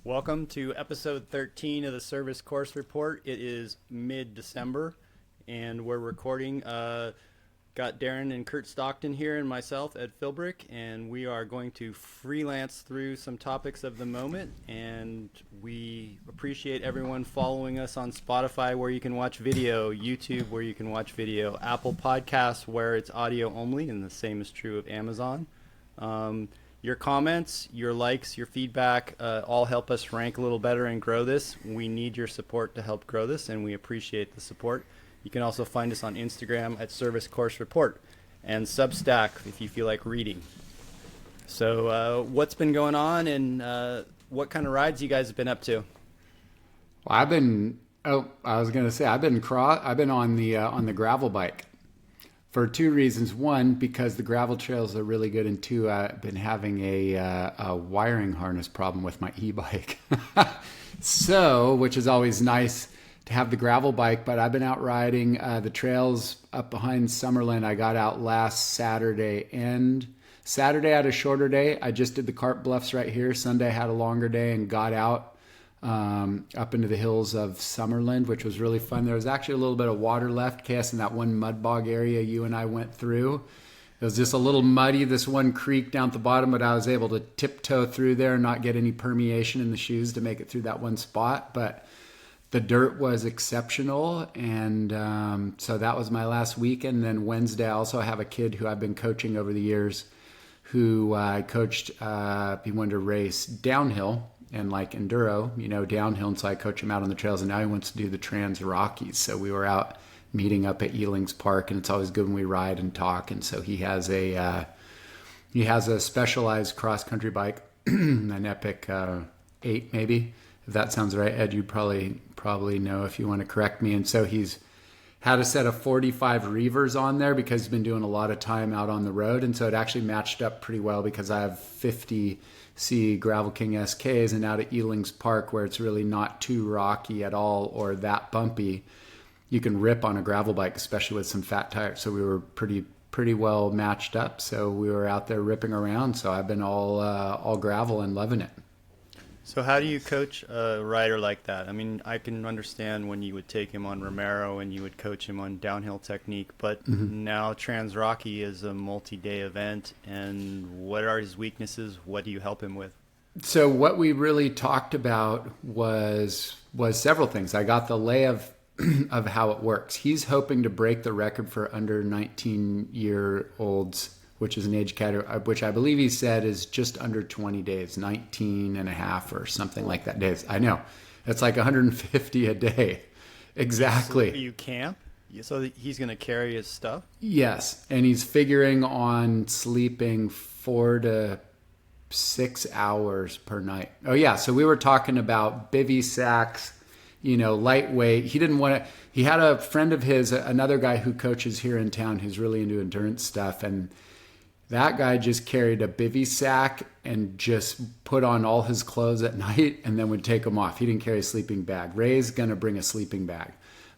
Welcome to episode 13 of the Service Course Report. It is mid-December, and we're recording. Got Darren and Kurt Stockton here and myself, Ed Philbrick, and we are going to freelance through some topics of the moment. And we appreciate everyone following us on Spotify, where you can watch video, YouTube, where you can watch video, Apple Podcasts, where it's audio only, and the same is true of Amazon. Your comments, your likes, your feedback all help us rank a little better and grow this. We need your support to help grow this, and we appreciate the support. You can also find us on Instagram at Service Course Report and Substack if you feel like reading. So what's been going on, and what kind of rides you guys have been up to? Well, I've been on the gravel bike. For two reasons. One, because the gravel trails are really good, and two, I've been having a wiring harness problem with my e-bike. So, which is always nice to have the gravel bike, but I've been out riding the trails up behind Summerlin. I got out last Saturday, and Saturday I had a shorter day. I just did the Cart Bluffs right here. Sunday I had a longer day and got out up into the hills of Summerland, which was really fun. There was actually a little bit of water left, Cass, in that one mud bog area you and I went through. It was just a little muddy, this one creek down at the bottom, but I was able to tiptoe through there and not get any permeation in the shoes to make it through that one spot. But the dirt was exceptional, and so that was my last weekend. Then Wednesday, I also have a kid who I've been coaching over the years, who I coached. He wanted to race downhill and like enduro, downhill. And so I coach him out on the trails, and now he wants to do the Trans Rockies. So we were out meeting up at Elings Park, and it's always good when we ride and talk. And so he has a specialized cross country bike, an Epic 8 maybe, if that sounds right. Ed, you probably know if you want to correct me. And so he's had a set of 45 Reavers on there because he's been doing a lot of time out on the road. And so it actually matched up pretty well because I have 50 Gravel King SKs, and out at Elings Park, where it's really not too rocky at all or that bumpy, you can rip on a gravel bike, especially with some fat tires. So we were pretty well matched up. So we were out there ripping around. So I've been all gravel and loving it. So how do you coach a rider like that? I mean, I can understand when you would take him on Romero and you would coach him on downhill technique, but now Trans Rocky is a multi-day event, and what are his weaknesses? What do you help him with? So what we really talked about was several things. I got the lay of how it works. He's hoping to break the record for under 19-year-olds, which is an age category, which I believe he said is just under 20 days, 19 and a half or something like that days. I know. It's like 150 a day. Exactly. So you camp? So he's going to carry his stuff? Yes. And he's figuring on sleeping 4 to 6 hours per night. Oh, yeah. So we were talking about bivy sacks, lightweight. He had a friend of his, another guy who coaches here in town who's really into endurance stuff, and that guy just carried a bivy sack and just put on all his clothes at night and then would take them off. He didn't carry a sleeping bag. Ray's going to bring a sleeping bag.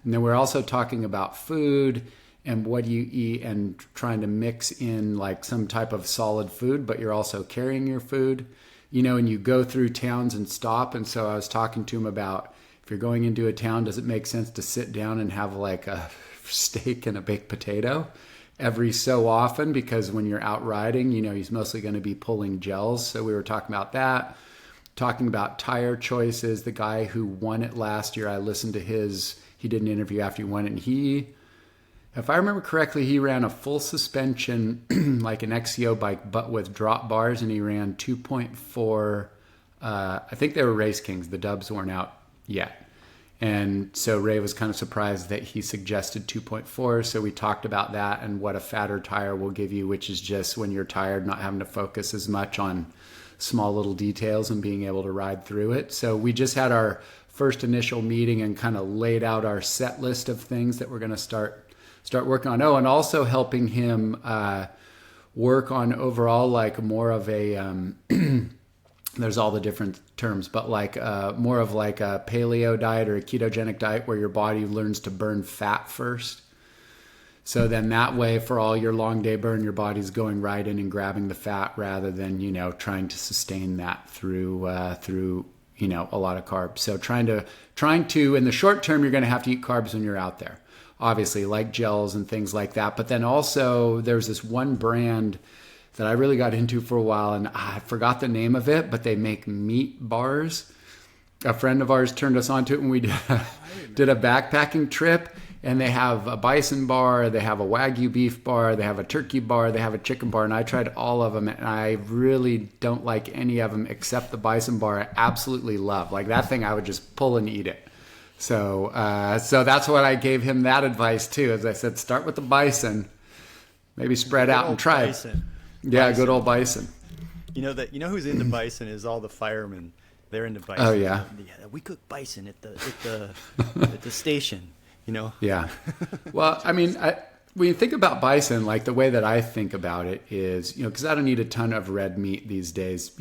And then we're also talking about food and what do you eat, and trying to mix in like some type of solid food, but you're also carrying your food, and you go through towns and stop. And so I was talking to him about, if you're going into a town, does it make sense to sit down and have like a steak and a baked potato every so often? Because when you're out riding, he's mostly going to be pulling gels. So we were talking about that, talking about tire choices. The guy who won it last year, I listened to he did an interview after he won it, and if I remember correctly, he ran a full suspension, like an XCO bike, but with drop bars, and he ran 2.4. I think they were Race Kings. The dubs weren't out yet. And so Ray was kind of surprised that he suggested 2.4. So we talked about that and what a fatter tire will give you, which is just when you're tired, not having to focus as much on small little details and being able to ride through it. So we just had our first initial meeting and kind of laid out our set list of things that we're going to start working on. Oh, and also helping him work on overall like more of a there's all the different terms, but like more of like a paleo diet or a ketogenic diet where your body learns to burn fat first. So then that way, for all your long day burn, your body's going right in and grabbing the fat rather than, trying to sustain that through a lot of carbs. So trying to, in the short term, you're going to have to eat carbs when you're out there, obviously, like gels and things like that. But then also there's this one brand that I really got into for a while, and I forgot the name of it, but they make meat bars. A friend of ours turned us onto it when we did a backpacking trip. And they have a bison bar, they have a Wagyu beef bar, they have a turkey bar, they have a chicken bar, and I tried all of them, and I really don't like any of them except the bison bar. I absolutely love. Like that thing, I would just pull and eat it. So that's what I gave him that advice too. As I said, start with the bison, maybe spread out and try it. Yeah, good old bison. You know who's into bison is all the firemen. They're into bison. Oh yeah. We cook bison at the station. Yeah. Well, I mean, when you think about bison, like the way that I think about it is, because I don't eat a ton of red meat these days.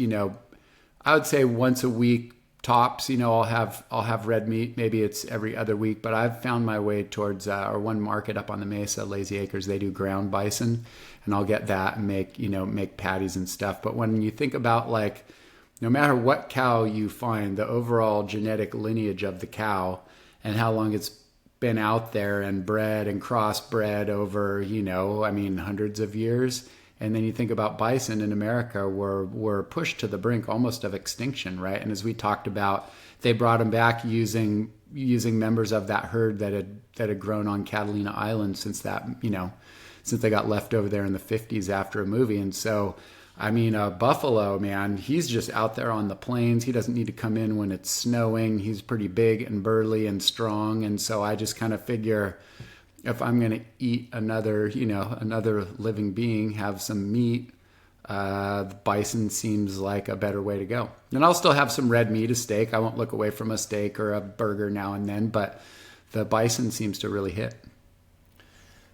I would say once a week tops. I'll have red meat. Maybe it's every other week, but I've found my way towards or one market up on the Mesa, Lazy Acres. They do ground bison, and I'll get that and make patties and stuff. But when you think about like, no matter what cow you find, the overall genetic lineage of the cow and how long it's been out there and bred and crossbred over, hundreds of years. And then you think about bison in America were pushed to the brink almost of extinction, right? And as we talked about, they brought them back using members of that herd that had grown on Catalina Island since they got left over there in the 50s after a movie. And so, buffalo, man, he's just out there on the plains. He doesn't need to come in when it's snowing. He's pretty big and burly and strong. And so I just kind of figure if I'm going to eat another living being, have some meat, the bison seems like a better way to go. And I'll still have some red meat, a steak. I won't look away from a steak or a burger now and then, but the bison seems to really hit.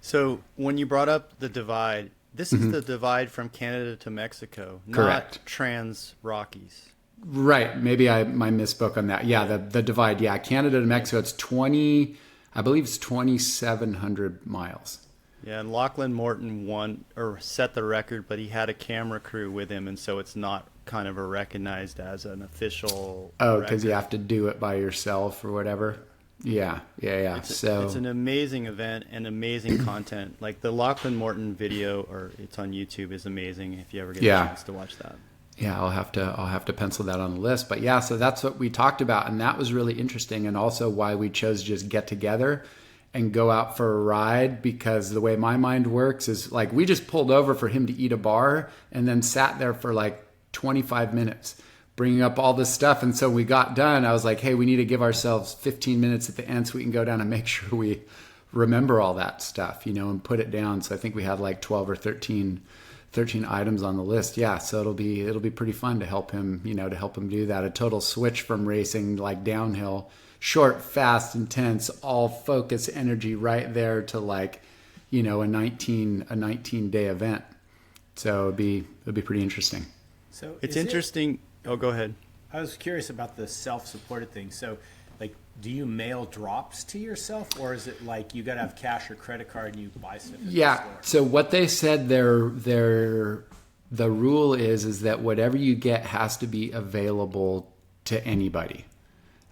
So when you brought up the divide, this is the divide from Canada to Mexico, Correct. Not Trans Rockies. Right. Maybe I misspoke on that. Yeah, the divide. Yeah, Canada to Mexico, it's 2,700 miles. Yeah, and Lachlan Morton set the record, but he had a camera crew with him, and so it's not kind of recognized as an official Oh, because you have to do it by yourself or whatever. Yeah. It's an amazing event and amazing content. Like the Lachlan Morton video, or it's on YouTube, is amazing. If you ever get a chance to watch that. Yeah, I'll have to pencil that on the list. But yeah, so that's what we talked about, and that was really interesting, and also why we chose to just get together and go out for a ride, because the way my mind works is like we just pulled over for him to eat a bar and then sat there for like 25 minutes. Bringing up all this stuff. And so we got done. I was like, hey, we need to give ourselves 15 minutes at the end so we can go down and make sure we remember all that stuff, and put it down. So I think we had like 12 or 13 items on the list. Yeah. So it'll be pretty fun to help him, do that. A total switch from racing like downhill, short, fast, intense, all focus energy right there to like, a 19 day event. So it'll be pretty interesting. So it's interesting. Oh, go ahead. I was curious about the self-supported thing. So, like, do you mail drops to yourself, or is it like you got to have cash or credit card and you buy stuff at the store? So what they said the rule is that whatever you get has to be available to anybody.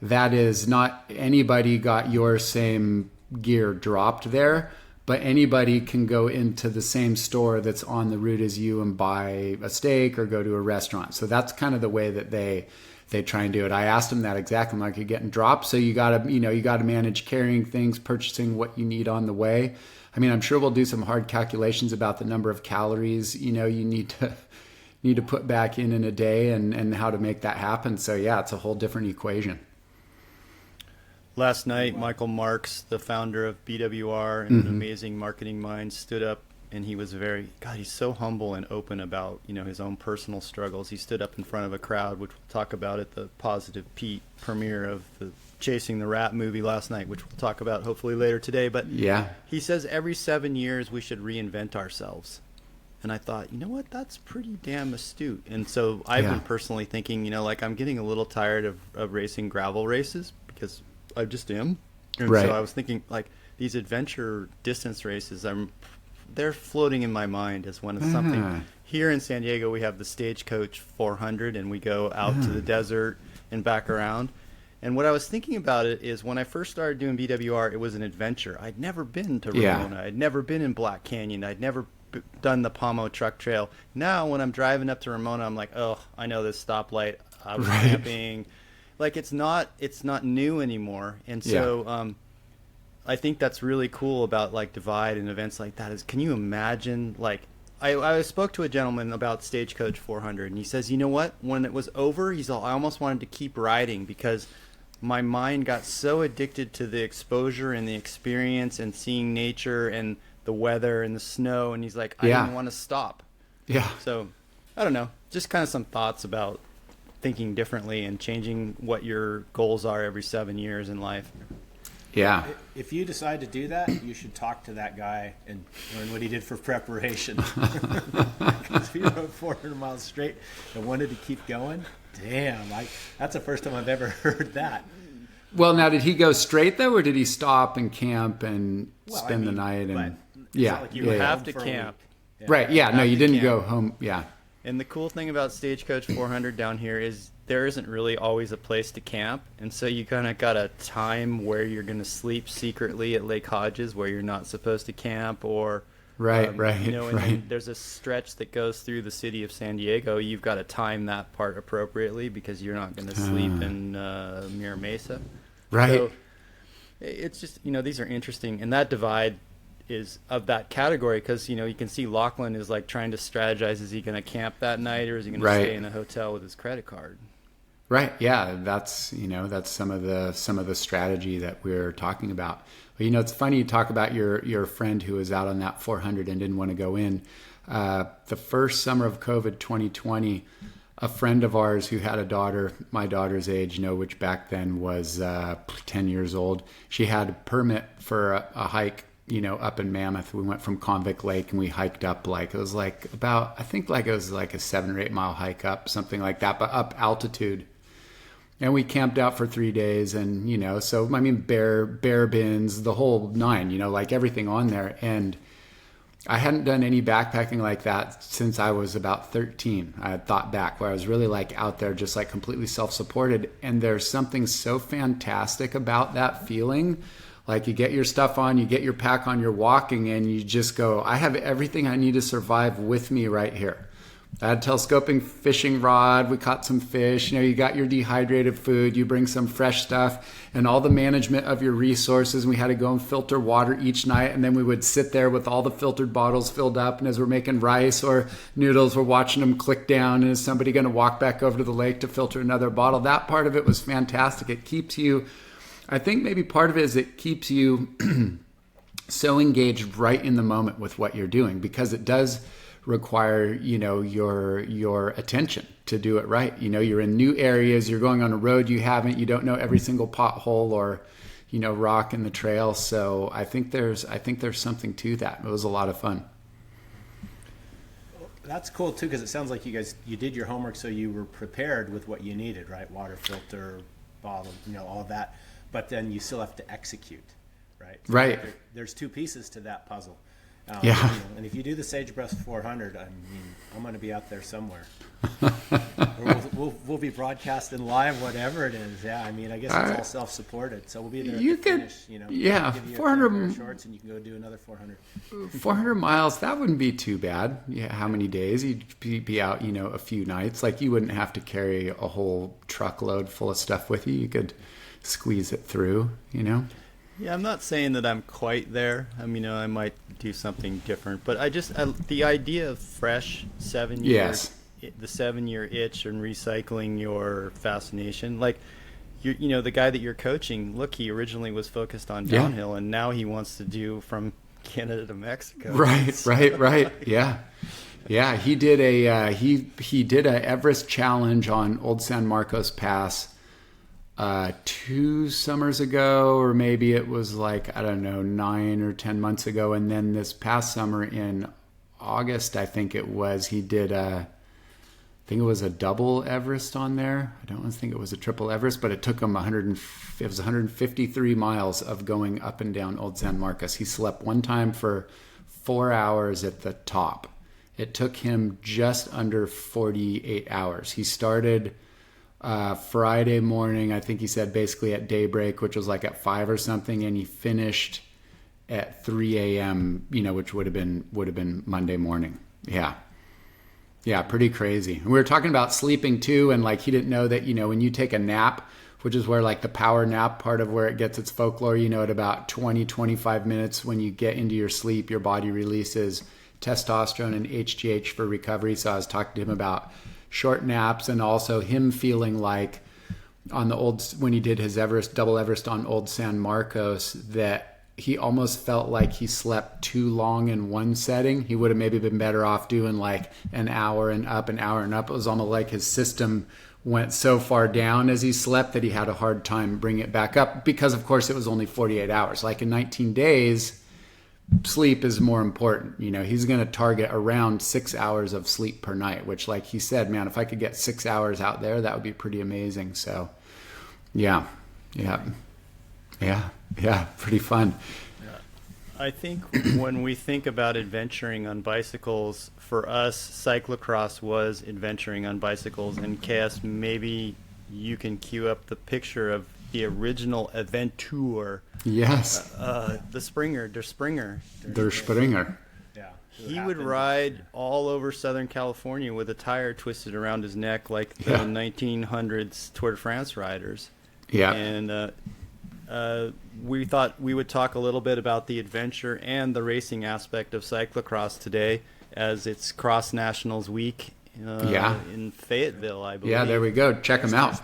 That is, not anybody got your same gear dropped there, but anybody can go into the same store that's on the route as you and buy a steak or go to a restaurant. So that's kind of the way that they try and do it. I asked them that exactly. I'm like, you're getting dropped, so you gotta manage carrying things, purchasing what you need on the way. I mean, I'm sure we'll do some hard calculations about the number of calories you need to put back in a day and how to make that happen. So yeah, it's a whole different equation. Last night, Michael Marks, the founder of BWR and an amazing marketing mind, stood up, and he was he's so humble and open about, his own personal struggles. He stood up in front of a crowd, which we'll talk about at the Positive Pete premiere of the Chasing the Rat movie last night, which we'll talk about hopefully later today. But yeah, he says every 7 years we should reinvent ourselves. And I thought, you know what, that's pretty damn astute. And so I've been personally thinking, I'm getting a little tired of racing gravel races because I just am. And right. So I was thinking, like, these adventure distance races, they're floating in my mind as one of something. Here in San Diego, we have the Stagecoach 400, and we go out to the desert and back around. And what I was thinking about it is when I first started doing BWR, it was an adventure. I'd never been to Ramona. I'd never been in Black Canyon. I'd never done the Pomo Truck Trail. Now, when I'm driving up to Ramona, I'm like, oh, I know this stoplight. I was camping. Like, it's not new anymore. And so I think that's really cool about, like, Divide and events like that is, can you imagine, like, I spoke to a gentleman about Stagecoach 400, and he says, you know what? When it was over, he's all, I almost wanted to keep riding because my mind got so addicted to the exposure and the experience and seeing nature and the weather and the snow. And he's like, I didn't want to stop. Yeah. So I don't know, just kind of some thoughts about thinking differently and changing what your goals are every 7 years in life. Yeah. If you decide to do that, you should talk to that guy and learn what he did for preparation. Because if he rode 400 miles straight and wanted to keep going, damn, that's the first time I've ever heard that. Well, now, did he go straight, though, or did he stop and camp and spend the night? And like you have to camp. Yeah. Right, yeah. No, you didn't go home. Yeah. And the cool thing about Stagecoach 400 down here is there isn't really always a place to camp. And so you kind of got a time where you're going to sleep secretly at Lake Hodges where you're not supposed to camp, or you know, and there's a stretch that goes through the city of San Diego. You've got to time that part appropriately because you're not going to sleep in Mira Mesa. Right. So it's just, you know, these are interesting. And that Divide is of that category because, you know, you can see Lachlan is like trying to strategize. Is he going to camp that night or is he going to stay in a hotel with his credit card? Right. Yeah. That's, you know, that's some of the strategy that we're talking about. But, you know, it's funny you talk about your friend who was out on that 400 and didn't want to go in. The first summer of COVID 2020, a friend of ours who had a daughter, my daughter's age, you know, which back then was 10 years old. She had a permit for a hike, you know, up in Mammoth. We went from Convict Lake and we hiked up, like, it was like about, I think like it was like a 7 or 8 mile hike up, something like that, but up altitude. And we camped out for 3 days and, you know, so, I mean, bear bins, the whole nine, you know, like everything on there. And I hadn't done any backpacking like that since I was about 13. I had thought back where I was really like out there, just like completely self-supported. And there's something so fantastic about that feeling. Like you get your stuff on, you get your pack on, you're walking and you just go, I have everything I need to survive with me right here. I had a telescoping fishing rod. We caught some fish. You know, you got your dehydrated food. You bring some fresh stuff and all the management of your resources. We had to go and filter water each night. And then we would sit there with all the filtered bottles filled up. And as we're making rice or noodles, we're watching them click down. And is somebody going to walk back over to the lake to filter another bottle? That part of it was fantastic. It keeps you, I think maybe part of it is it keeps you so engaged right in the moment with what you're doing, because it does require, you know, your attention to do it right. You know, you're in new areas, you're going on a road you don't know every single pothole or, you know, rock in the trail. So I think there's something to that. It was a lot of fun. That's cool too, because it sounds like you did your homework, so you were prepared with what you needed, right? Water filter, bottle, you know, all of that. But then you still have to execute, right? So right. There's two pieces to that puzzle. You know, and if you do the Sagebrush 400, I mean, I'm going to be out there somewhere. Or we'll be broadcasting live, whatever it is. Yeah, I mean, I guess it's all self-supported, so we'll be there to finish. You know, yeah, give you 400 shorts, and you can go do another 400. 400 miles, that wouldn't be too bad. Yeah, how many days? You'd be out, you know, a few nights. Like you wouldn't have to carry a whole truckload full of stuff with you. You could squeeze it through, you know. Yeah, I'm not saying that I'm quite there. I mean, I might do something different, but the idea of fresh 7 years, the 7 year itch and recycling your fascination, like you know, the guy that you're coaching, look, he originally was focused on downhill and now he wants to do from Canada to Mexico. Right. Yeah. Yeah. He did he did a Everest challenge on Old San Marcos Pass 2 summers ago, or maybe it was like, I don't know, 9 or 10 months ago. And then this past summer in August, I think it was, he did think it was a double Everest on there. I don't think it was a triple Everest, but it took him it was 153 miles of going up and down Old San Marcos. He slept one time for 4 hours at the top. It took him just under 48 hours. He started Friday morning, I think he said basically at daybreak, which was like at 5 or something, and he finished at 3 a.m., which would have been Monday morning. Yeah, pretty crazy. And we were talking about sleeping too, and like he didn't know that, when you take a nap, which is where like the power nap part of where it gets its folklore, at about 20-25 minutes when you get into your sleep, your body releases testosterone and HGH for recovery. So I was talking to him about short naps, and also him feeling like when he did his double Everest on Old San Marcos, that he almost felt like he slept too long in one setting. He would have maybe been better off doing like an hour and up, an hour and up. It was almost like his system went so far down as he slept that he had a hard time bringing it back up, because of course it was only 48 hours. Like in 19 days, sleep is more important. He's going to target around 6 hours of sleep per night, which, like he said, man, if I could get 6 hours out there, that would be pretty amazing. So yeah, pretty fun. I think when we think about adventuring on bicycles, for us, cyclocross was adventuring on bicycles. And KS, maybe you can cue up the picture of the original Adventure. Yes. Der Springer. Der Springer. Yeah. He would ride all over Southern California with a tire twisted around his neck like the 1900s Tour de France riders. Yeah. And we thought we would talk a little bit about the adventure and the racing aspect of cyclocross today, as it's Cross Nationals Week in Fayetteville, I believe. Yeah, there we go. Check him out.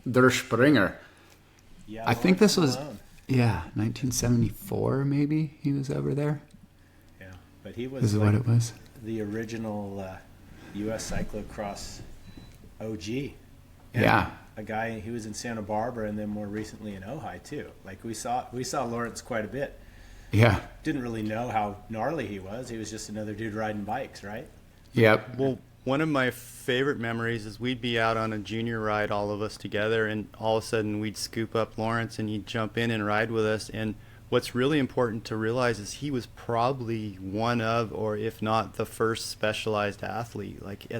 Der Springer. Yeah, I think this was, 1974 maybe he was over there. Yeah, but he was This is what it was. the original U.S. cyclocross OG. And Yeah. a guy, he was in Santa Barbara and then more recently in Ojai too. Like we saw Lawrence quite a bit. Yeah. Didn't really know how gnarly he was. He was just another dude riding bikes, right? Yep. Well, one of my favorite memories is we'd be out on a junior ride, all of us together, and all of a sudden we'd scoop up Lawrence and he'd jump in and ride with us. And what's really important to realize is he was probably one of, or if not the first specialized athlete. Like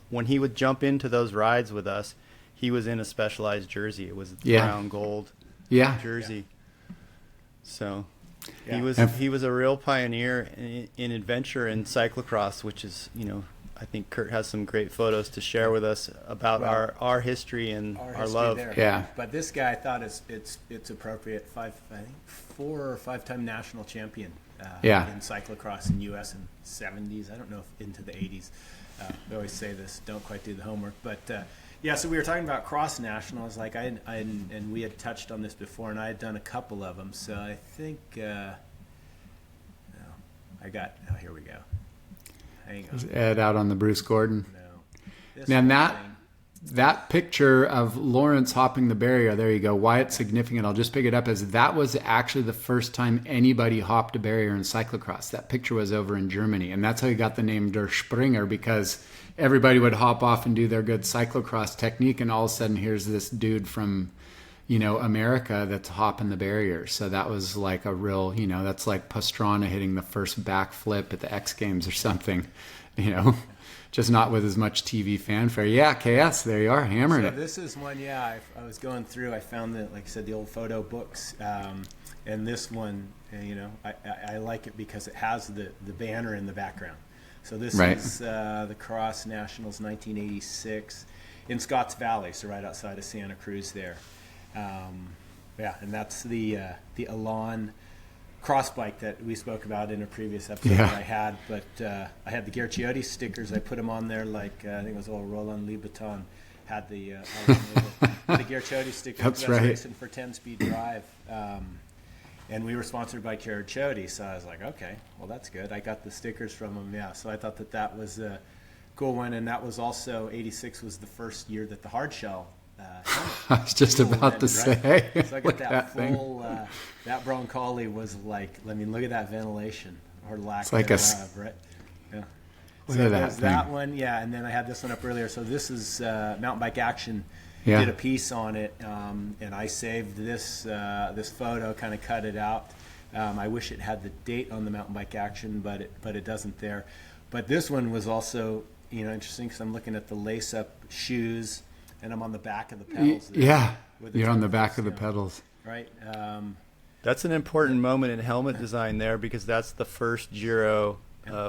when he would jump into those rides with us, he was in a specialized jersey. It was the brown gold jersey. So he was a real pioneer in adventure and cyclocross, which is, I think Kurt has some great photos to share with us about our history and our love. There. Yeah. But this guy, I thought it's appropriate. 4 or 5-time national champion in cyclocross in U.S. in 70s. I don't know if into the 80s. We always say this, don't quite do the homework. But so we were talking about cross nationals. Like and we had touched on this before, and I had done a couple of them. So I think here we go. Hang on. Ed out on the Bruce Gordon. No. Man, that picture of Lawrence hopping the barrier, there you go. Why it's significant, I'll just pick it up, as that was actually the first time anybody hopped a barrier in cyclocross. That picture was over in Germany, and that's how he got the name Der Springer, because everybody would hop off and do their good cyclocross technique, and all of a sudden here's this dude from America that's hopping the barrier. So that was like a real, that's like Pastrana hitting the first backflip at the X Games or something, just not with as much TV fanfare. Yeah, KS, there you are, hammering it. This is one, I was going through, I found that, like I said, the old photo books, and this one, I like it because it has the banner in the background. So this is the Cross Nationals 1986 in Scotts Valley, so right outside of Santa Cruz there. And that's the Elan cross bike that we spoke about in a previous episode that I had. But I had the Guerciotti stickers. I put them on there like I think it was old Roland Libaton had the Guerciotti stickers. That's I was right. racing for 10-speed drive. And we were sponsored by Guerciotti, so I was like, okay, well, that's good. I got the stickers from them, so I thought that was a cool one. And that was also, 86 was the first year that the hard shell I was just about to say. So I got that full, that Broncoli was like, look at that ventilation or lack thereof, right? Yeah. Look at that there's thing. that one, yeah, and then I had this one up earlier. So this is Mountain Bike Action Yeah. did a piece on it, and I saved this this photo, kind of cut it out. I wish it had the date on the Mountain Bike Action, but it doesn't there. But this one was also interesting because I'm looking at the lace-up shoes, and I'm on the back of the pedals. There, Yeah, with the you're on the turtles, back of the pedals. right? That's an important moment in helmet design there, because that's the first Giro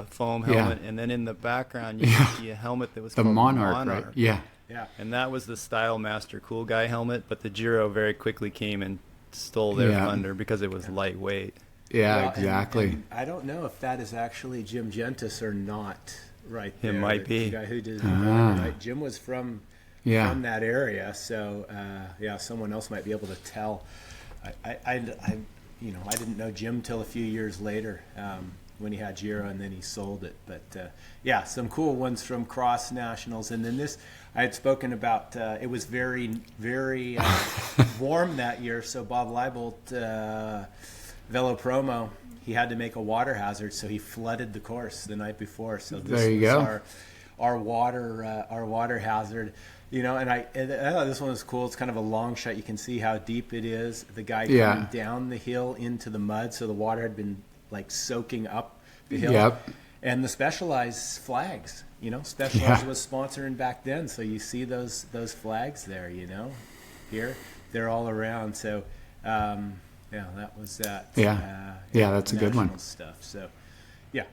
foam helmet, and then in the background you can see a helmet that was The called Monarch, right? Yeah. Yeah. And that was the Style Master Cool Guy helmet, but the Giro very quickly came and stole their Yeah. thunder because it was lightweight. Yeah, Well, exactly. and I don't know if that is actually Jim Gentis or not. Right there, It might the be. guy who did right? Jim was from that area, so someone else might be able to tell. I didn't know Jim till a few years later when he had Giro, and then he sold it. But some cool ones from Cross Nationals, and then this I had spoken about. It was very very warm that year, so Bob Leibold, Velo Promo, he had to make a water hazard, so he flooded the course the night before. So this There you was go. our water hazard. And I thought this one was cool. It's kind of a long shot. You can see how deep it is. The guy coming down the hill into the mud, so the water had been like soaking up the hill. Yep. And the Specialized flags. Specialized was sponsoring back then, so you see those flags there. Here they're all around. So. That was that. That's a good one. National stuff. So,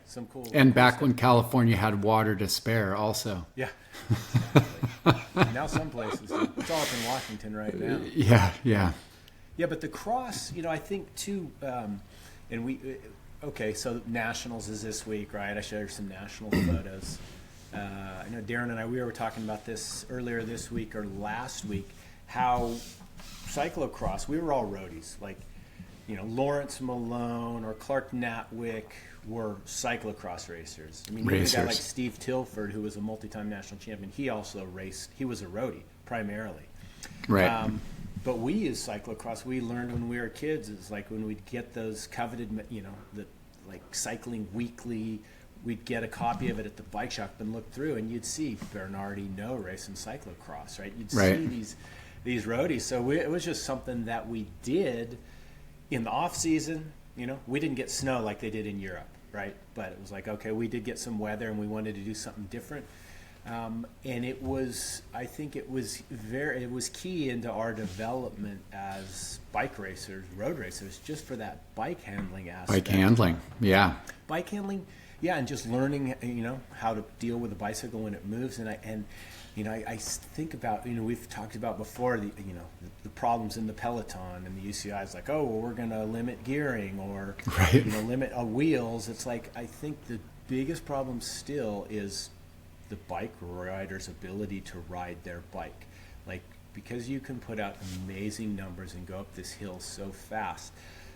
some cool. And cool back stuff. when California had water to spare, also. Yeah, exactly. Now some places, it's all up in Washington right now. Yeah. Yeah, but the cross, I think too, and so Nationals is this week, right? I showed her some national photos. I know Darren and we were talking about this earlier this week or last week, how cyclocross, we were all roadies, like, Lawrence Malone or Clark Natwick were cyclocross racers. I mean, even a guy like Steve Tilford, who was a multi-time national champion, he also raced. He was a roadie primarily. Right. But we as cyclocross, we learned when we were kids. It's like when we'd get those coveted, like Cycling Weekly, we'd get a copy of it at the bike shop and look through, and you'd see Bernardi No racing cyclocross, right? You'd see these roadies. So it was just something that we did in the off season. We didn't get snow like they did in Europe, right? But it was like, okay, we did get some weather, and we wanted to do something different. And I think it was key into our development as bike racers, road racers, just for that bike handling aspect. Bike handling, yeah. Bike handling, yeah, and just learning, how to deal with a bicycle when it moves. And I think about, we've talked about before the problems in the peloton and the UCI is like, oh, well, we're going to limit gearing or limit wheels. It's like, I think the biggest problem still is the bike rider's ability to ride their bike. Like, because you can put out amazing numbers and go up this hill so fast,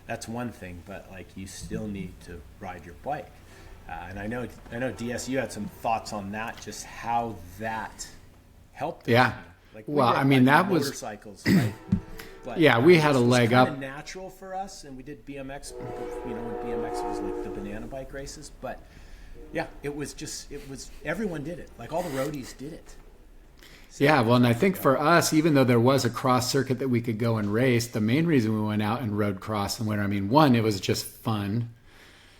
that's one thing, but like you still need to ride your bike. And I know DS, you had some thoughts on that, just how that helped. Yeah. Like well, I mean, that was motorcycles, right? But yeah, we had a leg up. up. Natural for us, and we did BMX. When BMX was like the banana bike races, but yeah, it was everyone did it. Like all the roadies did it. So yeah, well, and I think for us, even though there was a cross circuit that we could go and race, the main reason we went out and rode cross in winter, I mean, one, it was just fun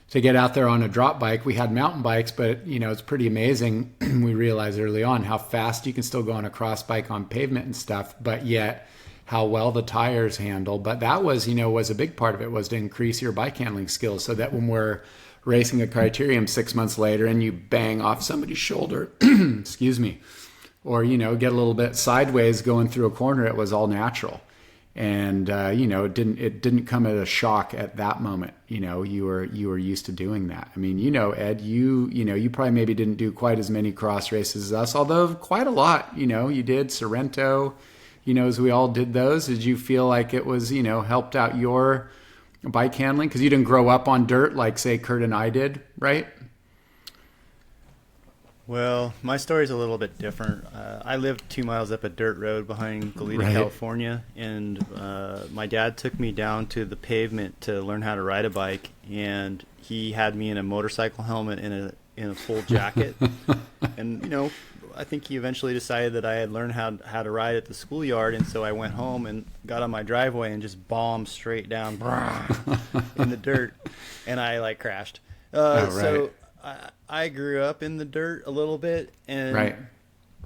to get out there on a drop bike. We had mountain bikes, but it's pretty amazing. We realized early on how fast you can still go on a cross bike on pavement and stuff, but yet how well the tires handle. But that was a big part of it, was to increase your bike handling skills, so that when we're racing a criterium 6 months later and you bang off somebody's shoulder, excuse me, or, get a little bit sideways going through a corner, it was all natural. And, it didn't come as a shock at that moment. You were used to doing that. I mean, Ed, you probably maybe didn't do quite as many cross races as us, although quite a lot, you did Sorrento, as we all did those. Did you feel like it was, helped out your bike handling? Cause you didn't grow up on dirt like say Kurt and I did, right? Well, my story's a little bit different. I lived 2 miles up a dirt road behind Goleta, California, and my dad took me down to the pavement to learn how to ride a bike, and he had me in a motorcycle helmet and in a full jacket. And, you know, I think he eventually decided that I had learned how to ride at the schoolyard. And so I went home and got on my driveway and just bombed straight down in the dirt. And I like crashed. So I grew up in the dirt a little bit. And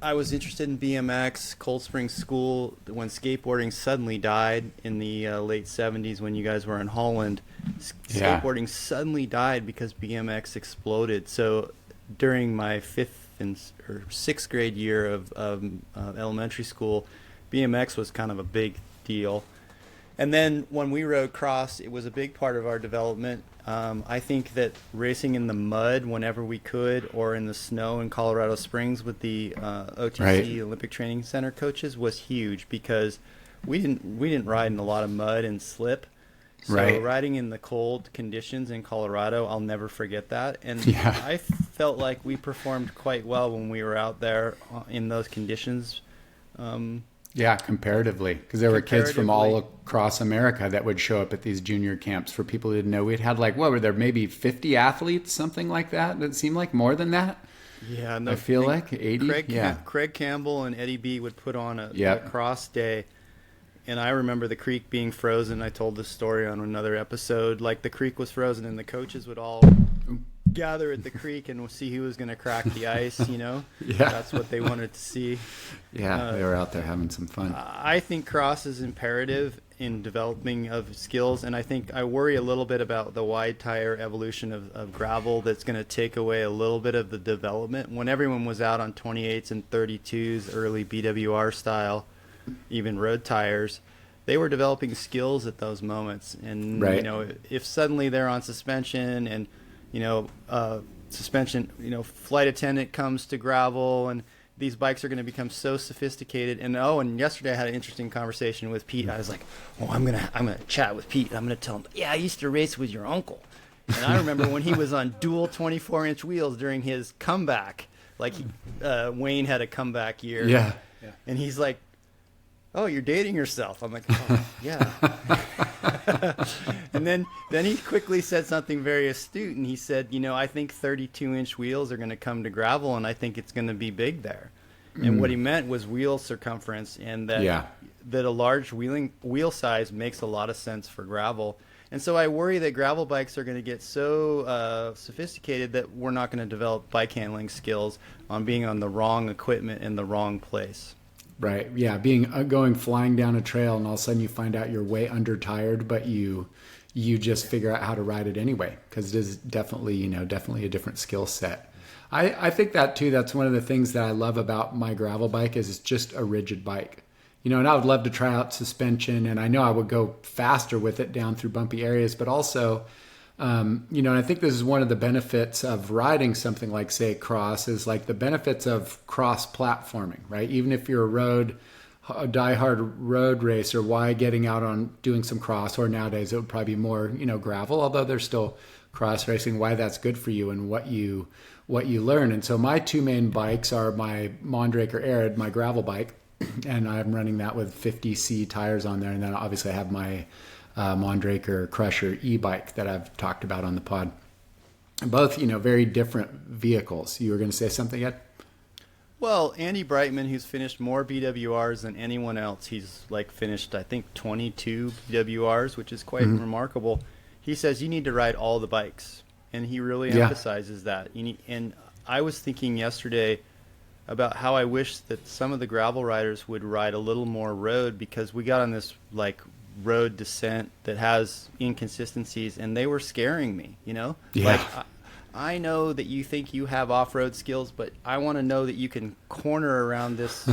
I was interested in BMX, Cold Spring School, when skateboarding suddenly died in the late 70s when you guys were in Holland. Skateboarding suddenly died because BMX exploded. So during my 6th grade year of elementary school, BMX was kind of a big deal. And then when we rode cross, it was a big part of our development. I think that racing in the mud whenever we could, or in the snow in Colorado Springs with the OTC Olympic Training Center coaches, was huge because we didn't ride in a lot of mud and slip. So riding in the cold conditions in Colorado, I'll never forget that. And I felt like we performed quite well when we were out there in those conditions. Comparatively, because there were kids from all across America that would show up at these junior camps. For people who didn't know, we'd had like, what were there, maybe 50 athletes, something like that? It seemed like more than that. Yeah, I feel like 80. Craig Campbell and Eddie B would put on a cross day. And I remember the creek being frozen. I told this story on another episode. Like, the creek was frozen and the coaches would all gather at the creek and see who was going to crack the ice, you know? That's what they wanted to see. They were out there having some fun. I think cross is imperative in developing of skills, and I think I worry a little bit about the wide tire evolution of gravel that's going to take away a little bit of the development. When everyone was out on 28s and 32s, early BWR style, even road tires, they were developing skills at those moments. And, you know, if suddenly they're on suspension and, you know, flight attendant comes to gravel, and these bikes are going to become so sophisticated. And yesterday I had an interesting conversation with Pete. I was like, I'm gonna chat with Pete. I'm gonna tell him, I used to race with your uncle. And I remember when he was on dual 24-inch wheels during his comeback. Like, Wayne had a comeback year. And he's like, oh, you're dating yourself. I'm like, oh, yeah. And then he quickly said something very astute, and he said, you know, I think 32-inch wheels are going to come to gravel, and I think it's going to be big there. And what he meant was wheel circumference, and that a large wheel size makes a lot of sense for gravel. And so I worry that gravel bikes are going to get so sophisticated that we're not going to develop bike handling skills on being on the wrong equipment in the wrong place. Right. Yeah. Going flying down a trail, and all of a sudden you find out you're way under tired, but you just figure out how to ride it anyway, because it is definitely a different skill set. I think that too. That's one of the things that I love about my gravel bike is it's just a rigid bike. You know, and I would love to try out suspension, and I know I would go faster with it down through bumpy areas, but also, you know, and I think this is one of the benefits of riding something like, say, cross, is like the benefits of cross platforming, right? Even if you're a diehard road racer, why getting out on doing some cross, or nowadays it would probably be more, you know, gravel, although there's still cross racing, why that's good for you and what you learn. And so my two main bikes are my Mondraker Arid, my gravel bike, and I'm running that with 50C tires on there. And then obviously I have my Mondraker Crusher e-bike that I've talked about on the pod. Both, you know, very different vehicles. You were going to say something yet? Well, Andy Brightman, who's finished more BWRs than anyone else, he's like finished, I think, 22 BWRs, which is quite remarkable. He says you need to ride all the bikes, and he really emphasizes that. And I was thinking yesterday about how I wish that some of the gravel riders would ride a little more road, because we got on this like road descent that has inconsistencies, and they were scaring me, you know? Like, I know that you think you have off-road skills, but I want to know that you can corner around this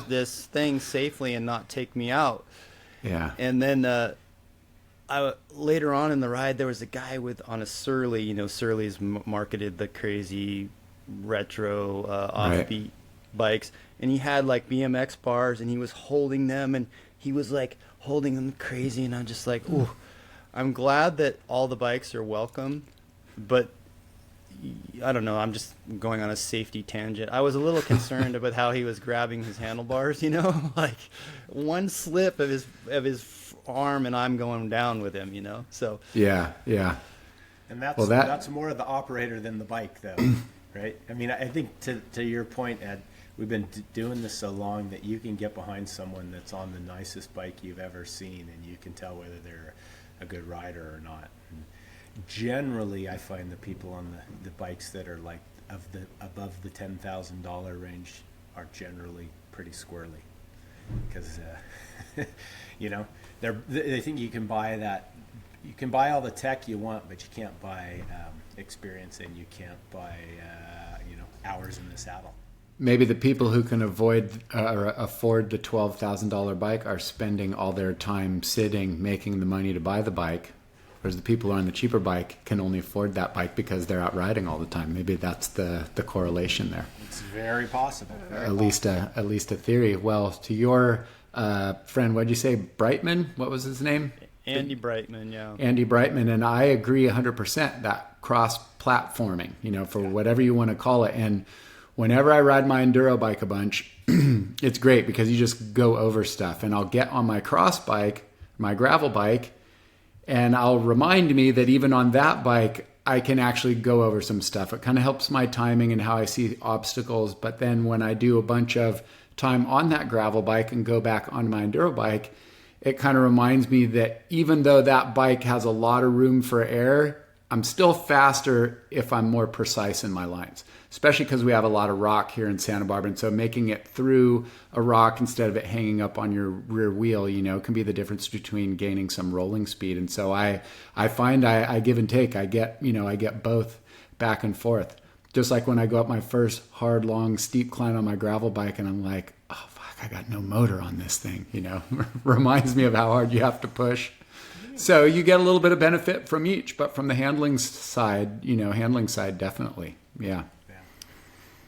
this thing safely and not take me out. And then later on in the ride, there was a guy on a Surly. You know, Surly's marketed the crazy retro offbeat bikes, and he had like BMX bars, and he was holding them, and he was like holding them crazy, and I'm just like, ooh, I'm glad that all the bikes are welcome, but I don't know, I'm just going on a safety tangent. I was a little concerned about how he was grabbing his handlebars, you know, like one slip of his arm and I'm going down with him, you know. So And that's Well, that's more of the operator than the bike, though, right? I mean, I think to your point, Ed, we've been doing this so long that you can get behind someone that's on the nicest bike you've ever seen, and you can tell whether they're a good rider or not. And generally, I find the people on the bikes that are like above the $10,000 range are generally pretty squirrely, because they think you can buy that. You can buy all the tech you want, but you can't buy experience, and you can't buy hours in the saddle. Maybe the people who can avoid or afford the $12,000 bike are spending all their time sitting, making the money to buy the bike, whereas the people on the cheaper bike can only afford that bike because they're out riding all the time. Maybe that's the correlation there. It's very possible. At least a theory. Well, to your friend, what'd you say, Brightman? What was his name? Andy Brightman, yeah. Andy Brightman, and I agree 100% that cross-platforming, for whatever you want to call it. And whenever I ride my enduro bike a bunch, it's great because you just go over stuff. And I'll get on my cross bike, my gravel bike, and I'll remind me that even on that bike, I can actually go over some stuff. It kind of helps my timing and how I see obstacles. But then when I do a bunch of time on that gravel bike and go back on my enduro bike, it kind of reminds me that even though that bike has a lot of room for error, I'm still faster if I'm more precise in my lines, especially because we have a lot of rock here in Santa Barbara. And so making it through a rock instead of it hanging up on your rear wheel, can be the difference between gaining some rolling speed. And so I find I give and take. I get both back and forth. Just like when I go up my first hard, long, steep climb on my gravel bike and I'm like, oh, fuck, I got no motor on this thing, reminds me of how hard you have to push. So you get a little bit of benefit from each, but from the handling side, definitely. Yeah.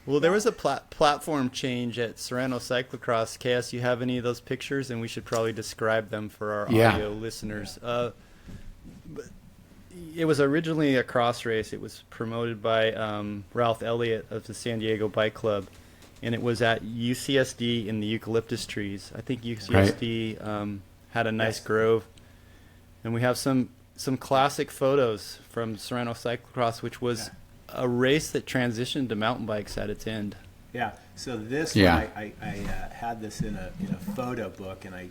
Well, there was a platform change at Serrano Cyclocross. KS, you have any of those pictures? And we should probably describe them for our audio listeners. It was originally a cross race. It was promoted by Ralph Elliott of the San Diego Bike Club. And it was at UCSD in the eucalyptus trees. I think UCSD had a nice grove. And we have some classic photos from Serrano Cyclocross, which was a race that transitioned to mountain bikes at its end. Yeah. So this one, I had this in a photo book, and I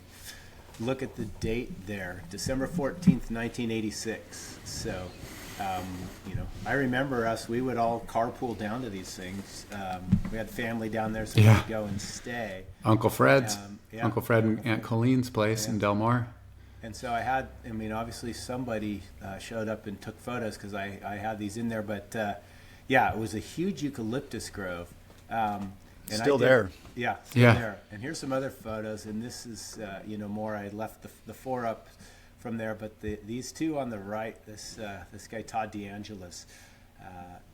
look at the date there, December 14th, 1986. So, I remember us. We would all carpool down to these things. We had family down there, so we'd go and stay. Uncle Fred and Aunt Colleen's place in Del Mar. And so obviously somebody showed up and took photos because I had these in there. But, it was a huge eucalyptus grove. And still there. Yeah, still there. And here's some other photos. And this is, more. I left the four up from there. But these two on the right, this guy, Todd DeAngelis.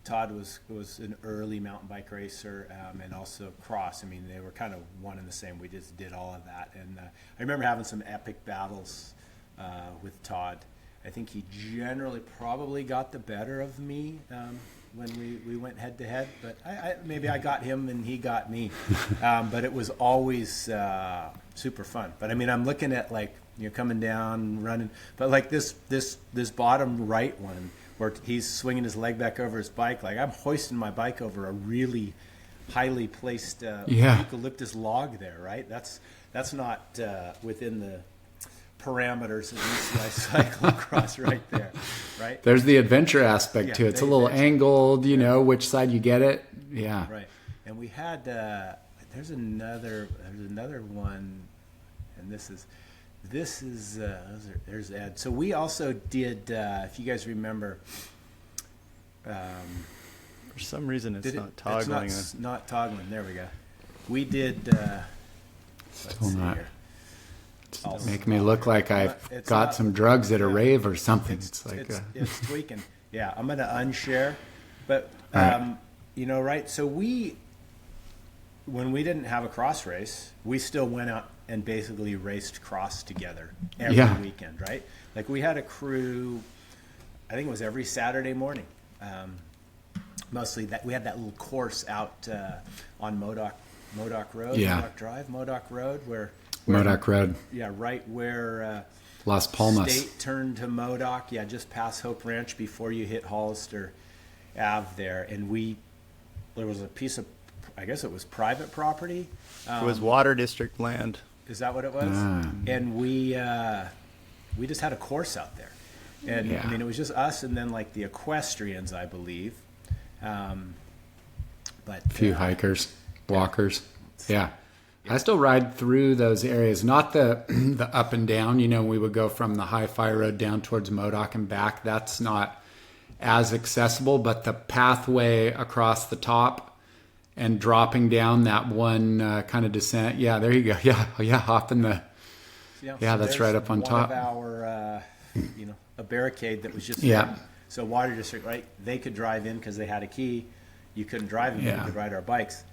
Todd was an early mountain bike racer and also cross. I mean, they were kind of one and the same. We just did all of that. And I remember having some epic battles with Todd. I think he generally probably got the better of me when we went head to head. But maybe I got him and he got me. But it was always super fun. But I'm looking at coming down, running. But this bottom right one, where he's swinging his leg back over his bike. I'm hoisting my bike over a really highly placed eucalyptus log there, right? That's not within the parameters of UCI cyclocross right there, right? There's the adventure aspect to it. It's a little angled, which side you get it. Yeah. Right. And we had, there's another one, and there's Ed. So we also did, if you guys remember, for some reason it's not toggling. It's not toggling. There we go. We did. Still not. Make me look like I've got some drugs at a rave or something. It's tweaking. Yeah, I'm gonna unshare, but right. So when we didn't have a cross race, we still went out and basically raced cross together every weekend, right? We had a crew, I think it was every Saturday morning. Mostly that we had that little course out on Modoc Road, Modoc Drive, Modoc Road, where Modoc Road. Yeah, right where Las Palmas. State turned to Modoc. Yeah, just past Hope Ranch before you hit Hollister Ave there. And there was a piece of, I guess it was private property. It was water district land. Is that what it was? And we just had a course out there. And Yeah. I mean, it was just us and then like the equestrians, I believe. But A few hikers, walkers. Yeah. I still ride through those areas, not the the up and down. You know, we would go from the Hi-Fi Road down towards Modoc and back. That's not as accessible, but the pathway across the top and dropping down that one kind of descent. Yeah, there you go. Yeah, hop in the. Yeah, Yeah, that's right up on top. One of our, a barricade that was just Yeah. there. So water district, right? They could drive in because they had a key. You couldn't drive in, but Yeah. you could ride our bikes.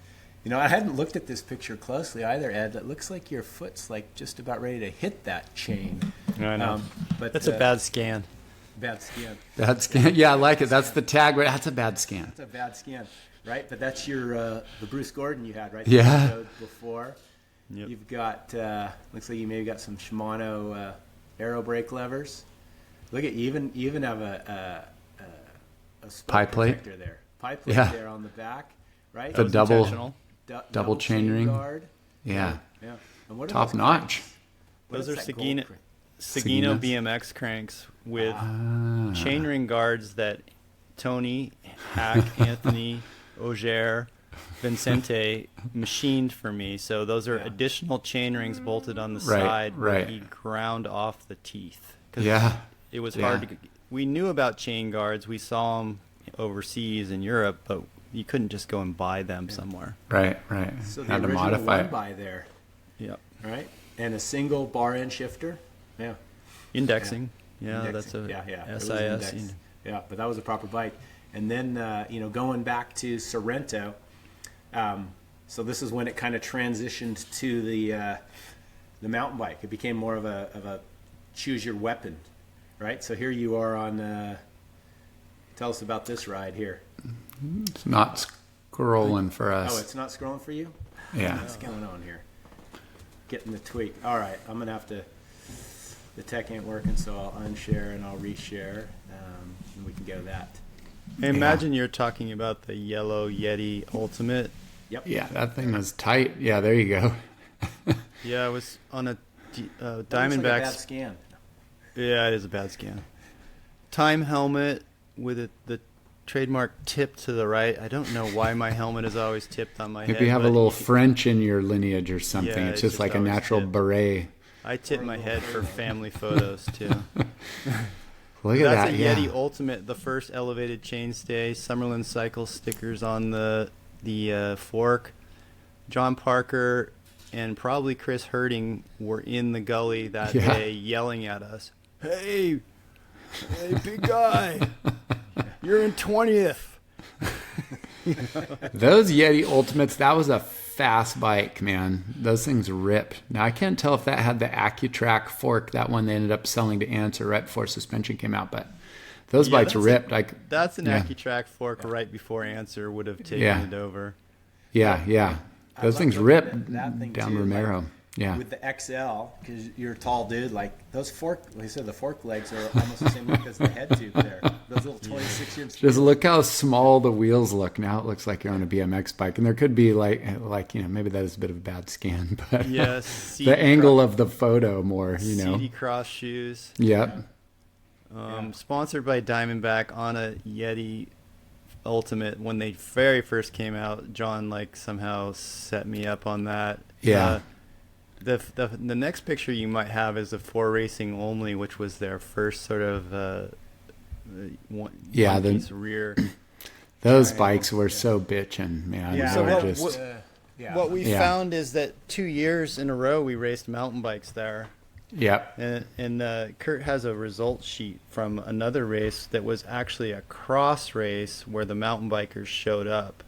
You know, I hadn't looked at this picture closely either, Ed. It looks like your foot's like just about ready to hit that chain. I know. But That's a bad scan. bad skin. Bad scan. Yeah, I like it. That's the tag. That's a bad scan. That's a bad skin, right? But that's your the Bruce Gordon you had, right? Yeah. That you showed before. Yep. You've got looks like you maybe got some Shimano aero brake levers. Look at you even have a spoke Pie plate? protector there. Pie plate Yeah. there on the back, right? The was double- intentional. double chain ring. guard. Yeah. Yeah. And what are Top those notch. cranks? What Those is are that gold Sagino, crank? Sagino Saginas? BMX cranks with Ah. chainring guards that Tony, Hack, Anthony, Auger, Vincente machined for me. So those are Yeah. additional chain rings bolted on the Right, side where right. he ground off the teeth. 'Cause Yeah. it was Yeah. hard to. We knew about chain guards. We saw them overseas in Europe, but you couldn't just go and buy them somewhere. Right. So the Had to original modify one it. by there, Yep. right? And a single bar end shifter. Yeah. Indexing. Yeah, that's a Indexing. Yeah. It was SIS. indexed. Yeah, but that was a proper bike. And then going back to Sorrento, so this is when it kind of transitioned to the mountain bike. It became more of a choose your weapon, right? So here you are on. Tell us about this ride here. It's not scrolling for Oh, us. it's not scrolling for you? Yeah. What's going on here? Getting the tweak. All right, I'm gonna have to. The tech ain't working, so I'll unshare and I'll reshare, and we can go that. I imagine you're talking about the yellow Yeti Ultimate. Yep. Yeah, that thing was tight. Yeah, there you go. Yeah, I was on a That looks like a Diamondbacks. bad scan. Yeah, it is a bad scan. Time helmet with the trademark tip to the right. I don't know why my helmet is always tipped on my head. Maybe you have a but little French in your lineage or something. Yeah, it's it's just just like a always natural tipped. beret. I tip my head for family photos too. Look at That's that. a Yeah. Yeti Ultimate, the first elevated chainstay. Summerlin Cycle stickers on the fork. John Parker and probably Chris Herding were in the gully that Yeah. day yelling at us. Hey, big guy, you're in 20th. Those Yeti Ultimates, that was a fast bike, man. Those things rip. Now, I can't tell if that had the AccuTrack fork, that one they ended up selling to Answer right before suspension came out, but those Yeah, bikes that's ripped. That's an Yeah. AccuTrack fork right before Answer would have taken Yeah. it over. Yeah. I Those love things looking rip at that thing down too, Romero. like, Yeah. With the XL, because you're a tall dude, like those fork, like I said, the fork legs are almost the same length as the head tube there. Those little 26-inch. Just look how small the wheels look. Now it looks like you're on a BMX bike. And there could be maybe that is a bit of a bad scan, but Yes, the angle of the photo more, CD Cross shoes. Yep. Sponsored by Diamondback on a Yeti Ultimate. When they very first came out, John somehow set me up on that. Yeah. The next picture you might have is of For Racing Only, which was their first sort of one-piece rear. Those bikes were so bitchin', man. Yeah. They So were what- just, what- Yeah. What we Yeah. found is that 2 years in a row we raced mountain bikes there. yep. And Kurt has a result sheet from another race that was actually a cross race where the mountain bikers showed up.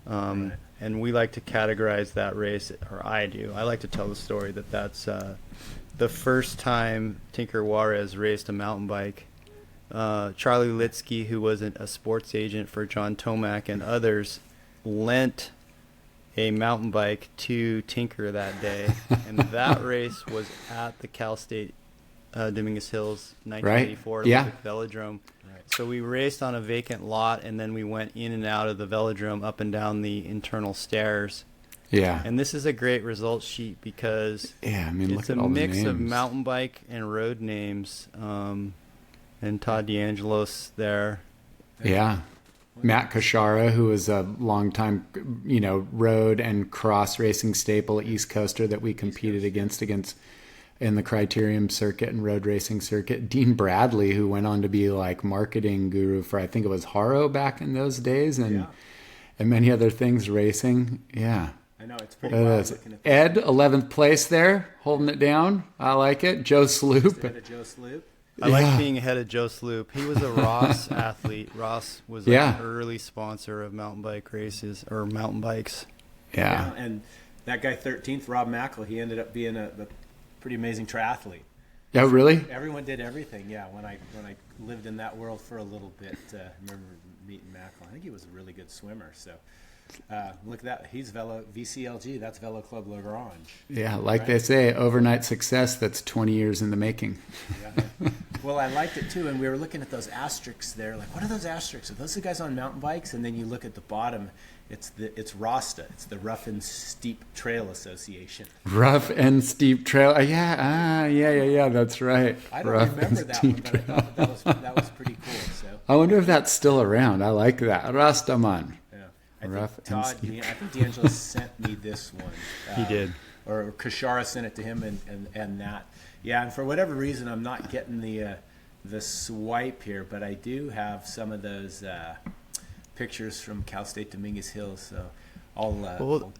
Right. And we like to categorize that race, or I do. I like to tell the story that that's the first time Tinker Juarez raced a mountain bike. Charlie Litsky, who was a sports agent for John Tomac and others, lent a mountain bike to tinker that day, and that race was at the Cal State Dominguez Hills 1984 Olympic Velodrome. Right. So we raced on a vacant lot, and then we went in and out of the velodrome, up and down the internal stairs. Yeah. And this is a great result sheet because Yeah, I mean, it's look a at all the mix names. of mountain bike and road names. And Todd D'Angelo's there. Yeah. Matt Kashara, who was a longtime, road and cross racing staple East Coaster that we competed against in the criterium circuit and road racing circuit. Dean Bradley, who went on to be like marketing guru for, I think it was Haro back in those days, and many other things racing. Yeah. I know, it's pretty wild looking at this. Ed, 11th place there, holding it down. I like it. Joe Sloop. Instead of Joe Sloop. I like being ahead of Joe Sloop. He was a Ross athlete. Ross was an early sponsor of mountain bike races or mountain bikes. Yeah. And that guy 13th, Rob Mackle, he ended up being a pretty amazing triathlete. Yeah, really? Everyone did everything. Yeah, when I lived in that world for a little bit, I remember meeting Mackle. I think he was a really good swimmer. So look at that. He's VCLG. That's Velo Club Lagrange. Yeah, like they say, overnight success that's 20 years in the making. Yeah. Well, I liked it too, and we were looking at those asterisks there. Like, what are those asterisks? Are those the guys on mountain bikes? And then you look at the bottom. It's ROSTA. It's the Rough and Steep Trail Association. Rough and Steep Trail. Yeah. That's right. I don't Rough remember and that Steep one, but I thought that was pretty cool. So I wonder if that's still around. I like that. Rastaman. yeah, I Rough think and Todd. Steep. I think D'Angelo sent me this one. He did. Or Kashara sent it to him, and that. Yeah, and for whatever reason, I'm not getting the swipe here, but I do have some of those pictures from Cal State Dominguez Hills, so I'll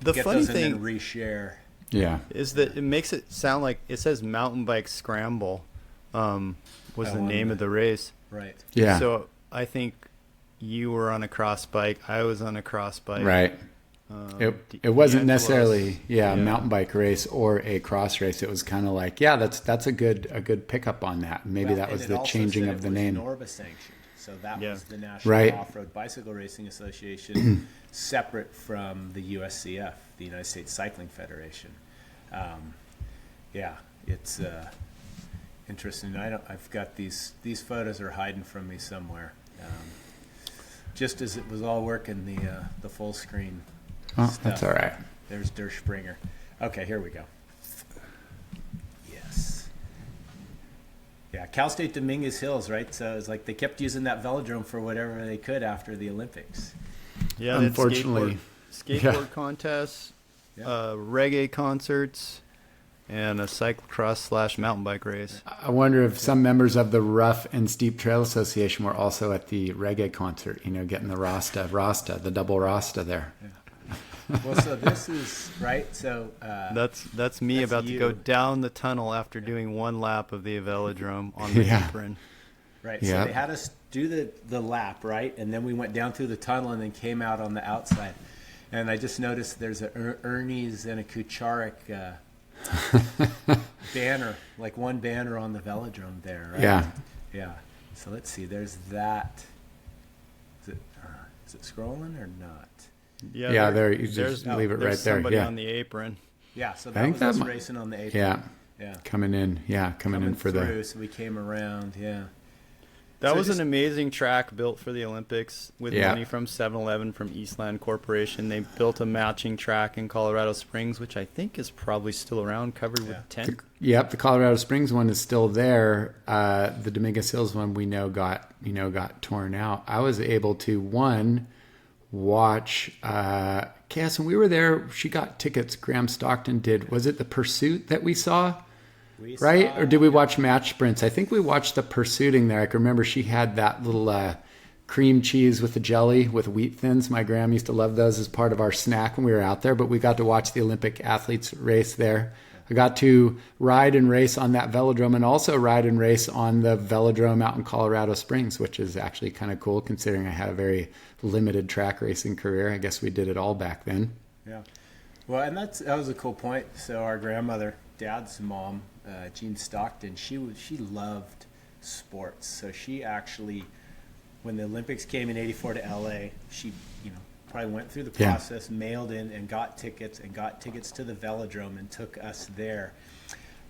the get funny those thing and then reshare. Yeah. is that it makes it sound like it says mountain bike scramble was the name of the race. Right. Yeah. So I think you were on a cross bike. I was on a cross bike. Right. It wasn't D'Angelo's- necessarily a mountain bike race or a cross race. It was kind of like, that's a good pickup on that. Maybe that was the changing of the name. Norba sanctioned, so that was the National Right. Off-Road Bicycle Racing Association, separate from the USCF, the United States Cycling Federation. It's interesting. I've got these photos are hiding from me somewhere. Just as it was all working, the full screen. Oh, stuff. that's all right. There's Der Springer. Okay, here we go. Yes. Yeah, Cal State Dominguez Hills, right? So it's like they kept using that velodrome for whatever they could after the Olympics. Yeah, they had Unfortunately. skateboard contests, Yeah. reggae concerts, and a cyclocross / mountain bike race. I wonder if some members of the Rough and Steep Trail Association were also at the reggae concert, getting the Rasta, the double Rasta there. Well, so this is right. So That's me That's about to you. go down the tunnel after doing one lap of the velodrome on the apron. right. Yeah. So they had us do the lap, right, and then we went down through the tunnel and then came out on the outside. And I just noticed there's a Ernie's and a Kucharik banner, like one banner on the velodrome there, right? Yeah. Yeah. So let's see. There's that. Is it scrolling or not? Yeah, there you just leave it right there's there. Somebody Yeah. on the apron. Yeah. So I that think was that us might- racing on the apron. Yeah. Yeah. Coming in for Through, so we came around. Yeah. That So was just- an amazing track built for the Olympics with money from 7-Eleven from Eastland Corporation. They built a matching track in Colorado Springs, which I think is probably still around, covered with tent. Yep, the Colorado Springs one is still there. The Dominguez Hills one we know got torn out. I was able to watch Cass, when we were there, she got tickets. Graham Stockton did. Was it the Pursuit that we saw? Right? Or did we watch Match Sprints? I think we watched the Pursuiting there. I can remember she had that little cream cheese with the jelly with wheat thins. My grandma used to love those as part of our snack when we were out there, but we got to watch the Olympic athletes race there. I got to ride and race on that velodrome and also ride and race on the velodrome out in Colorado Springs, which is actually kind of cool considering I had a very limited track racing career. I guess we did it all back then. Yeah. Well, and that was a cool point. So our grandmother, Dad's mom, Jean Stockton, she loved sports. So she actually, when the Olympics came in '84 to LA, she probably went through the Yeah. process, mailed in, and got tickets to the velodrome and took us there.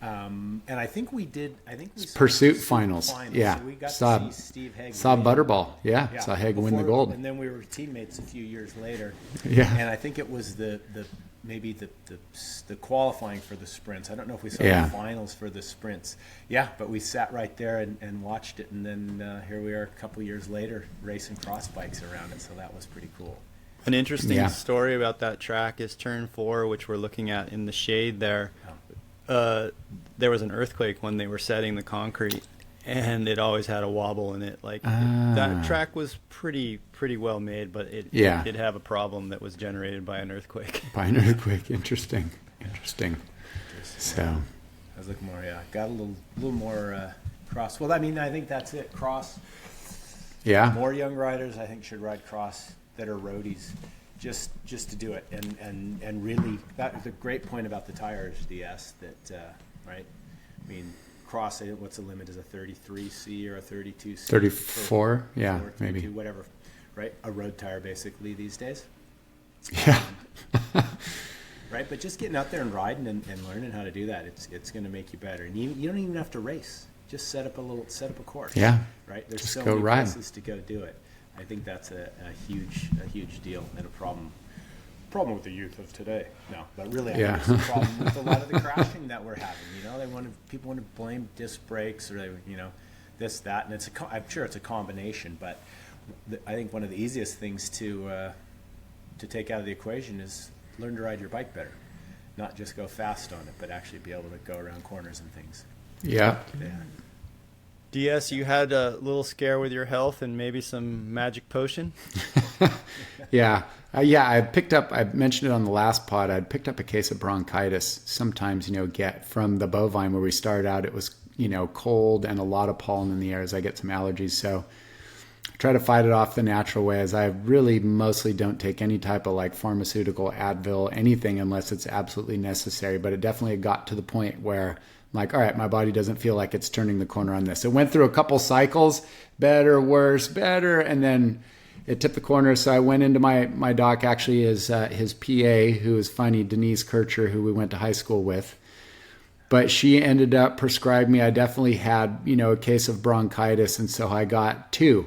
And I think we did. I think we saw Pursuit finals. Yeah. So we got Saw- to see Steve Haig. Saw win. Butterball. Yeah. Saw Haig win the Before- gold. And then we were teammates a few years later. Yeah. And I think it was maybe the qualifying for the sprints. I don't know if we saw Yeah. the finals for the sprints. Yeah, but we sat right there and watched it, and then here we are a couple years later racing cross bikes around it. So that was pretty cool. An interesting Yeah. story about that track is turn 4, which we're looking at in the shade there. There was an earthquake when they were setting the concrete, and it always had a wobble in it. Like that track was pretty well made, but it did have a problem that was generated by an earthquake. By an earthquake. Interesting. So, I was looking more. Yeah, got a little more cross. Well, I mean, I think that's it. Cross. yeah. More young riders, I think, should ride cross that are roadies, just to do it, and really, that was a great point about the tires, DS. That right. I mean, cross. What's the limit? Is a 33C or a 32C? 34. Yeah, 32, maybe. whatever. Right, a road tire basically these days. Yeah. Right, but just getting out there and riding and learning how to do that, it's going to make you better. And you don't even have to race. Just set up a course. Yeah. Right. There's Just so go many ride. places to go do it. I think that's a huge deal and a problem with the youth of today. No, but really, I Yeah. think it's a problem with a lot of the crashing that we're having. You know, people want to blame disc brakes or this, that, and I'm sure it's a combination. But I think one of the easiest things to take out of the equation is learn to ride your bike better, not just go fast on it, but actually be able to go around corners and things. Yeah. Yeah. DS, you had a little scare with your health and maybe some magic potion? Yeah. I mentioned it on the last pod, I'd picked up a case of bronchitis. Sometimes, get from the bovine where we started out, it was, cold and a lot of pollen in the air as I get some allergies. So I try to fight it off the natural way, as I really mostly don't take any type of like pharmaceutical, Advil, anything unless it's absolutely necessary. But it definitely got to the point where I'm like, all right, my body doesn't feel like it's turning the corner on this. It went through a couple cycles, better, worse, better, and then it tipped the corner. So I went into my doc, actually his PA, who is funny, Denise Kircher, who we went to high school with. But she ended up prescribing me. I definitely had, a case of bronchitis. And so I got 2.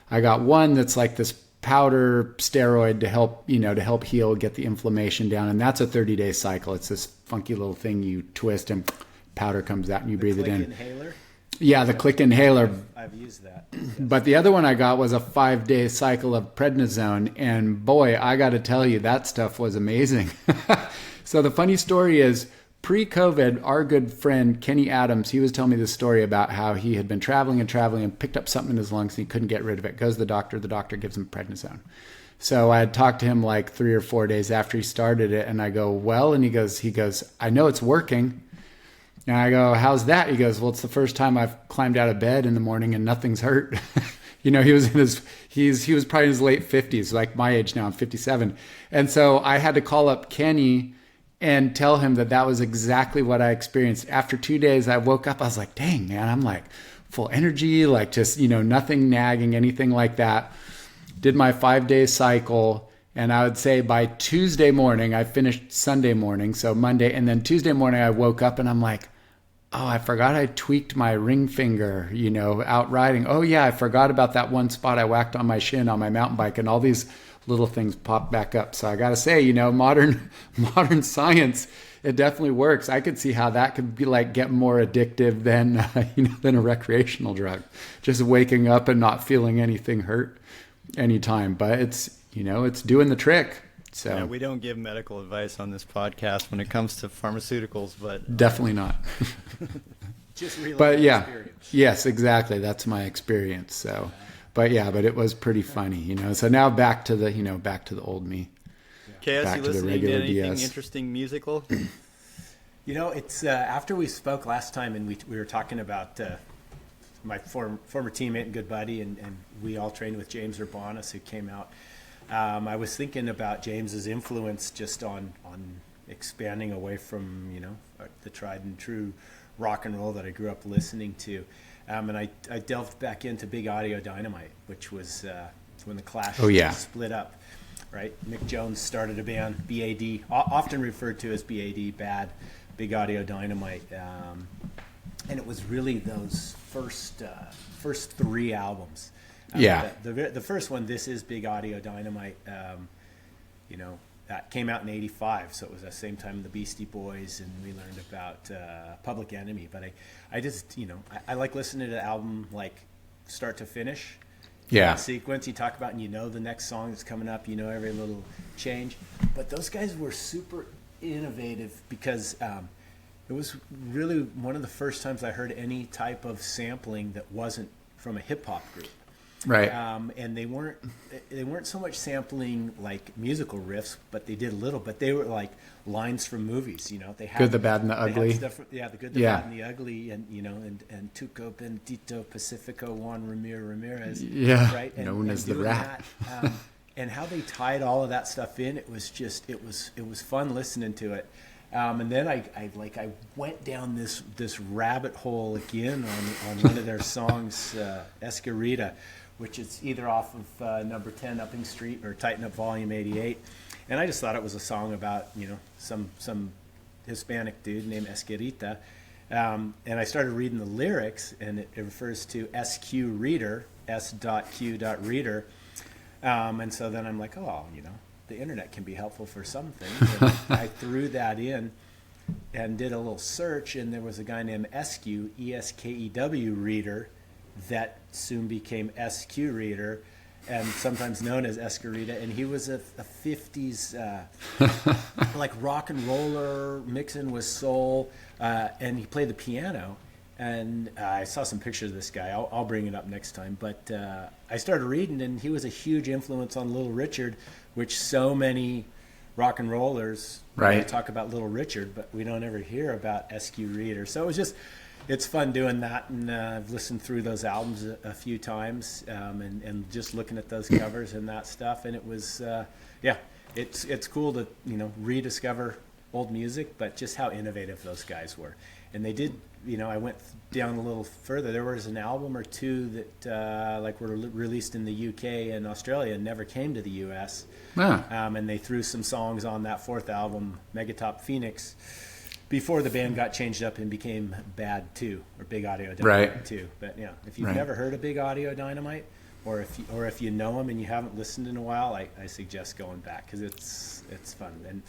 I got one that's like this powder steroid to help heal, get the inflammation down. And that's a 30-day cycle. It's this funky little thing you twist and powder comes out and you breathe it in. Inhaler? Yeah, the click inhaler. I've used that. But the other one I got was a 5-day cycle of prednisone. And boy, I got to tell you, that stuff was amazing. So the funny story is, pre-COVID, our good friend Kenny Adams, he was telling me this story about how he had been traveling and picked up something in his lungs and he couldn't get rid of it. Goes to the doctor gives him prednisone. So I had talked to him like 3 or 4 days after he started it, and I go, well, and he goes, I know it's working. And I go, how's that? He goes, well, it's the first time I've climbed out of bed in the morning and nothing's hurt. He was he was probably in his late 50s, like my age now. I'm 57. And so I had to call up Kenny and tell him that was exactly what I experienced. After 2 days, I woke up, I was like, dang, man, I'm like full energy, like just, nothing nagging, anything like that. Did my 5-day cycle. And I would say by Tuesday morning, I finished Sunday morning, so Monday. And then Tuesday morning, I woke up and I'm like, oh, I forgot I tweaked my ring finger, out riding. Oh yeah, I forgot about that one spot I whacked on my shin on my mountain bike, and all these little things pop back up. So I got to say, modern science, it definitely works. I could see how that could be like get more addictive than a recreational drug. Just waking up and not feeling anything hurt anytime, but it's doing the trick. So yeah, we don't give medical advice on this podcast when it comes to pharmaceuticals, but definitely not. Just really experience. Yes, exactly. That's my experience. So, but it was pretty funny, So now back to the old me. KS, Back you to the listening to regular anything DS. interesting musical? It's after we spoke last time and we were talking about my former teammate and good buddy, and we all trained with James Urbanus, who came out. I was thinking about James's influence just on expanding away from the tried and true rock and roll that I grew up listening to, and I delved back into Big Audio Dynamite, which was when the Clash split up. right? Mick Jones started a band, BAD, often referred to as BAD, Bad, Big Audio Dynamite. And it was really those first 3 albums. The first one, This Is Big Audio Dynamite, that came out in '85, so it was the same time the Beastie Boys, and we learned about Public Enemy. But I just, I like listening to the album like start to finish. Yeah. Sequence you talk about, and the next song that's coming up, every little change. But those guys were super innovative because it was really one of the first times I heard any type of sampling that wasn't from a hip hop group. Right. And they weren't so much sampling like musical riffs, but they did a little. But they were like lines from movies. They had Good, the Bad, and the Ugly. The Good, the Bad, and the Ugly, and and Tuco Bendito Pacifico Juan Ramirez. Yeah. Right. Known as the Rat. And how they tied all of that stuff in, it was fun listening to it. And then I went down this rabbit hole again on one of their songs, Escarita, which is either off of number 10 Upping Street or Tighten Up Volume 88. And I just thought it was a song about, some Hispanic dude named Escarita. And I started reading the lyrics, and it refers to SQ Reader, S.Q.Reader. And so then I'm like, the internet can be helpful for some things. And I threw that in and did a little search, and there was a guy named Eskew, E-S-K-E-W Reader, that soon became SQ Reader, and sometimes known as Escarita. And he was a 50s like rock and roller mixing with soul, and he played the piano. And I saw some pictures of this guy. I'll bring it up next time. But I started reading, and he was a huge influence on Little Richard, which so many rock and rollers talk about Little Richard, but we don't ever hear about SQ Reader. So it's fun doing that, and I've listened through those albums a few times, and just looking at those covers and that stuff. And it was, it's cool to rediscover old music, but just how innovative those guys were. And they did. I went down a little further. There was an album or two that were released in the UK and Australia and never came to the US. And they threw some songs on that 4th album, Megatop Phoenix, before the band got changed up and became Bad 2 or Big Audio Dynamite 2. But if you've never heard of Big Audio Dynamite, or if you know them and you haven't listened in a while, I suggest going back because it's fun. And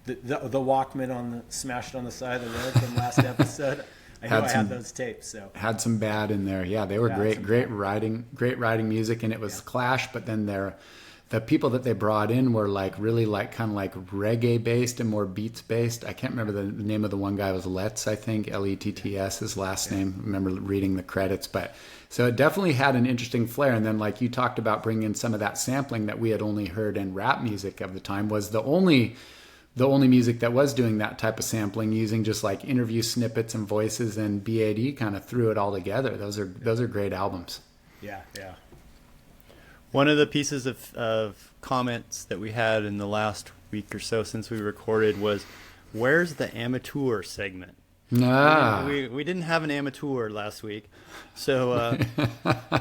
the Walkman smashed on the side of the road from last episode. I had those tapes. So had some Bad in there. Yeah, they were great writing music, and it was Clash. But then the people that they brought in were really kind of like reggae based and more beats based. I can't remember the name of the one guy was Letts, I think, Letts, his last name. I remember reading the credits, but so it definitely had an interesting flair. And then like you talked about bringing in some of that sampling that we had only heard in rap music of the time was the only music that was doing that type of sampling, using just like interview snippets and voices, and BAD kind of threw it all together. Those are great albums. Yeah. One of the pieces of comments that we had in the last week or so since we recorded was, where's the amateur segment? We didn't have an amateur last week. So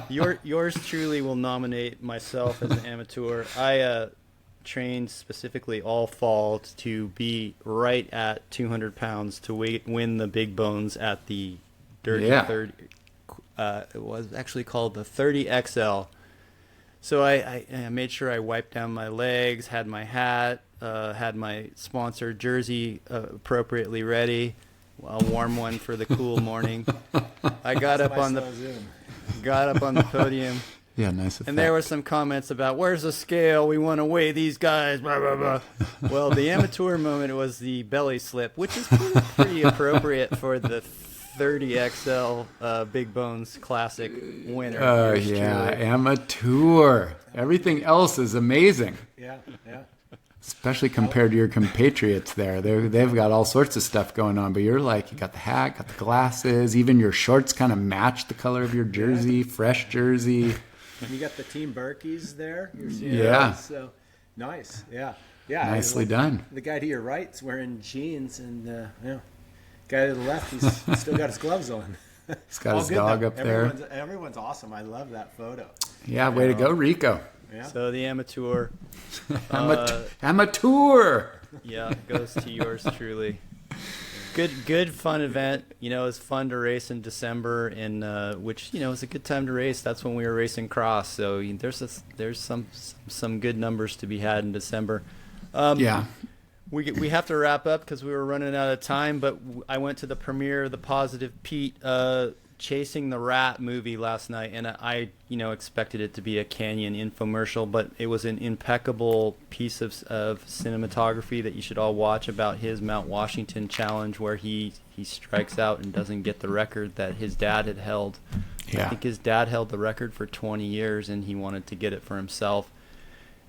yours truly will nominate myself as an amateur. I trained specifically all fall to be right at 200 pounds to win the big bones at the Dirty 30. It was actually called the 30 XL. So I made sure I wiped down my legs, had my hat, had my sponsor jersey appropriately ready, a warm one for the cool morning. I got up on the podium. Yeah, nice effect. And there were some comments about, where's the scale? We want to weigh these guys, blah, blah, blah. Well, the amateur moment was the belly slip, which is pretty appropriate for the 30 XL Big Bones Classic winner. Oh, yeah, amateur. Everything else is amazing. Yeah. Especially compared to your compatriots there. They've got all sorts of stuff going on, but you're you got the hat, got the glasses, even your shorts kind of match the color of your jersey, fresh jersey. You got the Team Berkeys there. Yeah. So nice. Yeah. Nicely done. The guy to your right's wearing jeans, and guy to the left, he's still got his gloves on. He's got his dog up there. Everyone's awesome. I love that photo. Yeah, way to go, Rico. Yeah. So the amateur, Amateur. yeah, goes to yours truly. Good fun event. It's fun to race in December, and which is a good time to race. That's when we were racing cross. So there's some good numbers to be had in December. Yeah. We have to wrap up because we were running out of time. But I went to the premiere of the Positive Pete Chasing the Rat movie last night, and I expected it to be a Canyon infomercial, but it was an impeccable piece of cinematography that you should all watch about his Mount Washington challenge, where he strikes out and doesn't get the record that his dad had held. Yeah. I think his dad held the record for 20 years, and he wanted to get it for himself.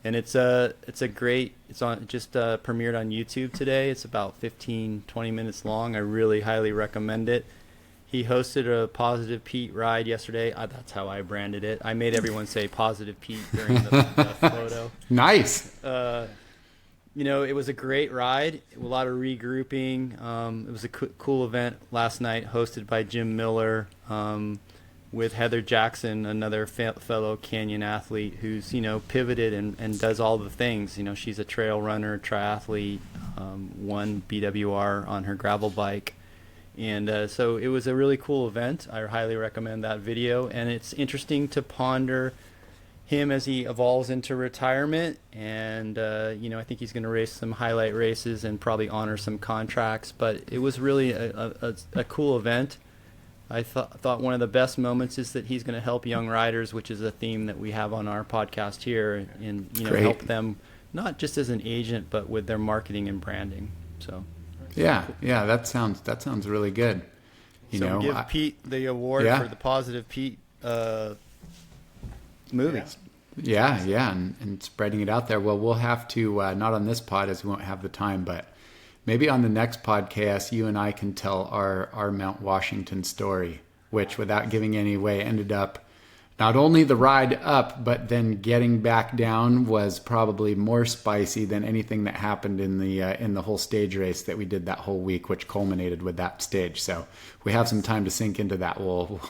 And it's on just premiered on YouTube today. It's about 15-20 minutes long. I really highly recommend it. He hosted a Positive Pete ride yesterday. That's how I branded it. I made everyone say Positive Pete during the photo. Nice. It was a great ride. A lot of regrouping. It was a cool event last night, hosted by Jim Miller, with Heather Jackson, another fellow Canyon athlete who's pivoted and does all the things. She's a trail runner, triathlete, won BWR on her gravel bike. And so it was a really cool event. I highly recommend that video. And it's interesting to ponder him as he evolves into retirement. And, I think he's going to race some highlight races and probably honor some contracts. But it was really a cool event. I thought one of the best moments is that he's going to help young riders, which is a theme that we have on our podcast here, and help them not just as an agent, but with their marketing and branding. So. Yeah, that sounds really good. Give Pete the award for the Positive Pete movie. Yeah, and spreading it out there. Well, we'll have to, not on this pod as we won't have the time, but maybe on the next podcast, you and I can tell our Mount Washington story, which, without giving any away, ended up not only the ride up, but then getting back down was probably more spicy than anything that happened in the whole stage race that we did that whole week, which culminated with that stage. So we have some time to sink into that. We'll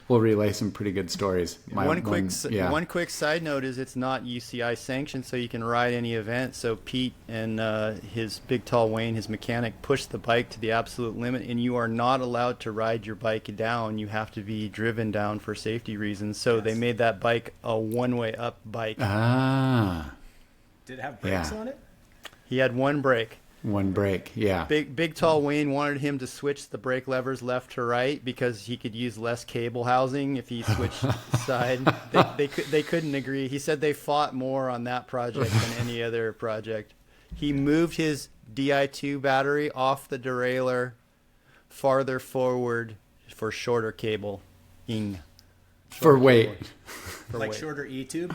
relay some pretty good stories. One quick side note is it's not UCI sanctioned, so you can ride any event. So Pete and his big tall Wayne, his mechanic, pushed the bike to the absolute limit, and you are not allowed to ride your bike down. You have to be driven down for safety reasons. So they made that bike a one-way up bike. Did it have brakes on it? He had one brake. One brake, yeah. Big tall Wayne wanted him to switch the brake levers left to right because he could use less cable housing if he switched side. They couldn't agree. He said they fought more on that project than any other project. He moved his Di2 battery off the derailleur farther forward for shorter cabling. For weight. Shorter E-tube?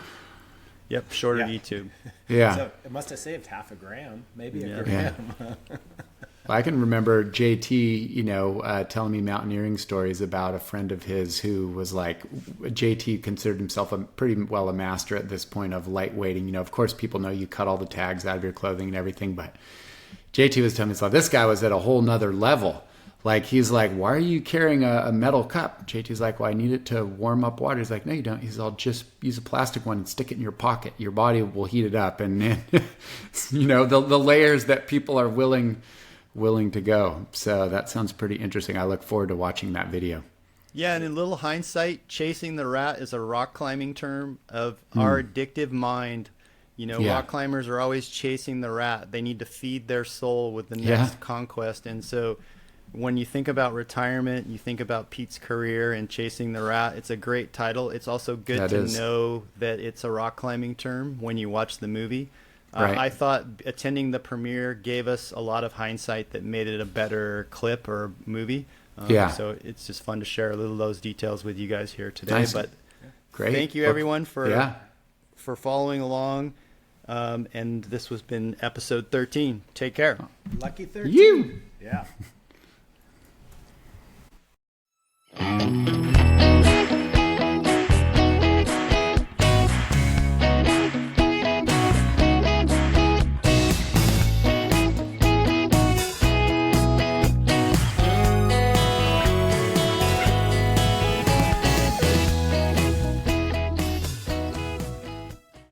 Yep, shorter E-tube. Yeah. So it must have saved half a gram, maybe a gram. Well, I can remember JT, telling me mountaineering stories about a friend of his who was like, JT considered himself pretty well a master at this point of lightweighting. Of course, people know you cut all the tags out of your clothing and everything, but JT was telling me, so this guy was at a whole nother level. Like, he's like, why are you carrying a metal cup? JT's like, well, I need it to warm up water. He's like, no, you don't. He's all, just use a plastic one and stick it in your pocket. Your body will heat it up. And then, the layers that people are willing to go. So that sounds pretty interesting. I look forward to watching that video. Yeah, and in little hindsight, chasing the rat is a rock climbing term of our addictive mind. Rock climbers are always chasing the rat. They need to feed their soul with the next conquest. And so when you think about retirement, you think about Pete's career and chasing the rat. It's a great title. It's also good to know that it's a rock climbing term when you watch the movie. Right. I thought attending the premiere gave us a lot of hindsight that made it a better clip or movie. So it's just fun to share a little of those details with you guys here today. Nice. But great. Thank you everyone for following along. And this has been episode 13. Take care. Lucky 13. You. Yeah.